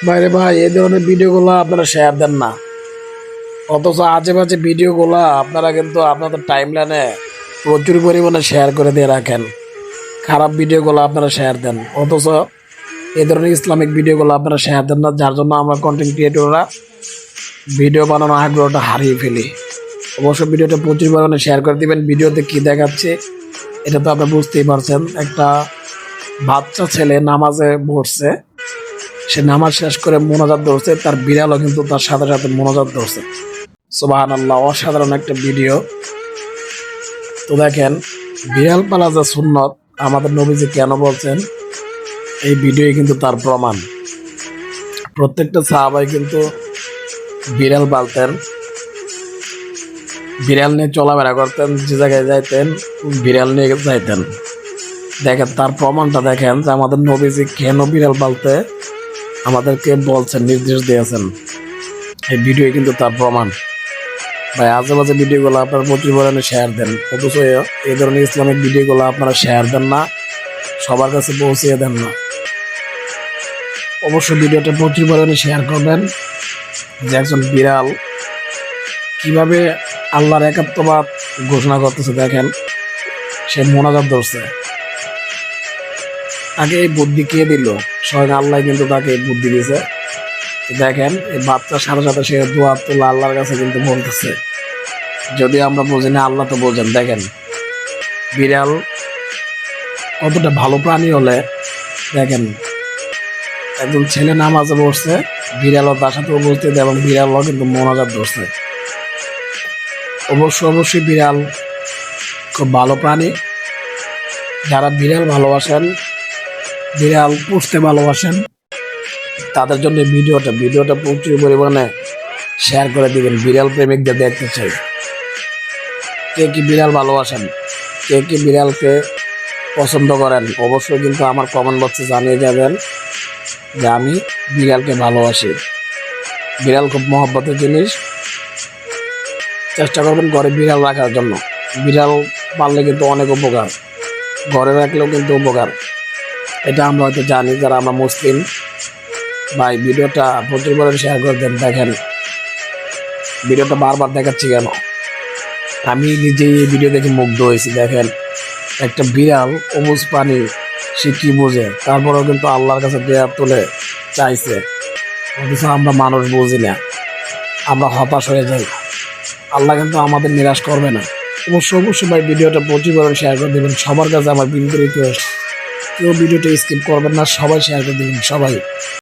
বাইরে ভাই এই ধরনের ভিডিওগুলো আপনারা শেয়ার দেন না, অথচ আজে বাজে ভিডিওগুলো আপনারা কিন্তু আপনাদের টাইম লাইনে প্রচুর পরিমাণে শেয়ার করে দিয়ে রাখেন। খারাপ ভিডিওগুলো আপনারা শেয়ার দেন, অথচ এই ধরনের ইসলামিক ভিডিওগুলো আপনারা শেয়ার দেন না, যার জন্য আমরা কন্টেন্ট ক্রিয়েটররা ভিডিও বানানোর আগ্রহটা হারিয়ে ফেলি। অবশ্যই ভিডিওটা প্রচুর পরিমাণে শেয়ার করে দিবেন। ভিডিওতে কী দেখাচ্ছে এটা তো আপনি বুঝতেই পারছেন। একটা বাচ্চা ছেলে নামাজে বসছে, সে নামাজ শেষ করে মোনাজাত ধরছে, তার বিড়ালও কিন্তু তার সাথে সাথে মোনাজাত ধরছে। সুবহানাল্লাহ, অসাধারণ একটা ভিডিও। তো দেখেন, বিড়াল পালা যে সুন্নত আমাদের নবীজি কেন বলছেন, এই ভিডিও কিন্তু তার প্রমাণ। প্রত্যেকটা সাহাবাই কিন্তু বিড়াল পালতেন, বিড়াল নিয়ে চলাফেরা করতেন, যে জায়গায় যাইতেন বিড়াল নিয়ে যাইতেন। দেখেন তার প্রমাণটা দেখেন যে আমাদের নবীজি কেন বিড়াল পালতে আমাদেরকে বলছেন, নির্দেশ দিয়েছেন। এই ভিডিও কিন্তু তার প্রমাণ। ভাই আজে বাজে ভিডিওগুলো আপনারা প্রচুর পরিমাণে শেয়ার দেন, অথচ এই ধরনের ইসলামিক ভিডিওগুলো আপনারা শেয়ার দেন না, সবার কাছে পৌঁছিয়ে দেন না। অবশ্যই ভিডিওটা প্রচুর পরিমাণে শেয়ার করবেন যে একজন বিড়াল কিভাবে আল্লাহর একাত্মবাদ ঘোষণা করতেছে। দেখেন সে মোনাজাত ধরছে, তাকে এই বুদ্ধি কে দিল? স্বয়ং আল্লাহ কিন্তু তাকে এই বুদ্ধি দিয়েছে। দেখেন এই বাচ্চার সাথে সাথে সে দোয়া তোলা আল্লাহর কাছে কিন্তু বলতেছে। যদি আমরা বুঝি না, আল্লাহ তো বোঝেন। দেখেন বিড়াল কতটা ভালো প্রাণী হলে, দেখেন একজন ছেলে নামাজে বসছে, বিড়ালও তার সাথে উপস্থিত এবং বিড়ালও কিন্তু মোনাজাত ধরছে। অবশ্যই বিড়াল খুব ভালো প্রাণী। যারা বিড়াল ভালোবাসেন, বিড়াল পুষতে ভালোবাসেন, তাদের জন্য ভিডিওটা প্রচুর পরিমাণে শেয়ার করে দিবেন। বিড়াল প্রেমিকদের দেখতে চাই। কে কি বিড়াল ভালোবাসেন, কে কি বিড়ালকে পছন্দ করেন, অবশ্যই কিন্তু আমার কমেন্ট বক্সে জানিয়ে যাবেন যে আমি বিড়ালকে ভালোবাসি। বিড়াল খুব মহব্বতের জিনিস। চেষ্টা করবেন ঘরে বিড়াল রাখার জন্য। বিড়াল পাললে কিন্তু অনেক উপকার, ঘরে রাখলেও কিন্তু উপকার। এটা আমরা হয়তো জানি যারা আমরা মুসলিম। ভাই ভিডিওটা প্রচুর পরিমাণে শেয়ার করে দেন। দেখেন ভিডিওটা বারবার দেখাচ্ছি কেন, আমি নিজেই এই ভিডিও দেখে মুগ্ধ হয়েছি। দেখেন একটা বিড়াল অবুঝ প্রাণী, সে কি বোঝে, তারপরেও কিন্তু আল্লাহর কাছে দোয়া তুলে চাইছে। অথচ আমরা মানুষ বুঝি না, আমরা হতাশ হয়ে যাই। আল্লাহ কিন্তু আমাদের নিরাশ করবে না। অবশ্যই ভাই ভিডিওটা প্রচুর পরিমাণে শেয়ার করে দেবেন। সবার কাছে আমার বিনতি রিকোয়েস্ট, কেউ ভিডিওটা স্কিপ করবেন না, সবাই শেয়ার করে দেবেন সবাই।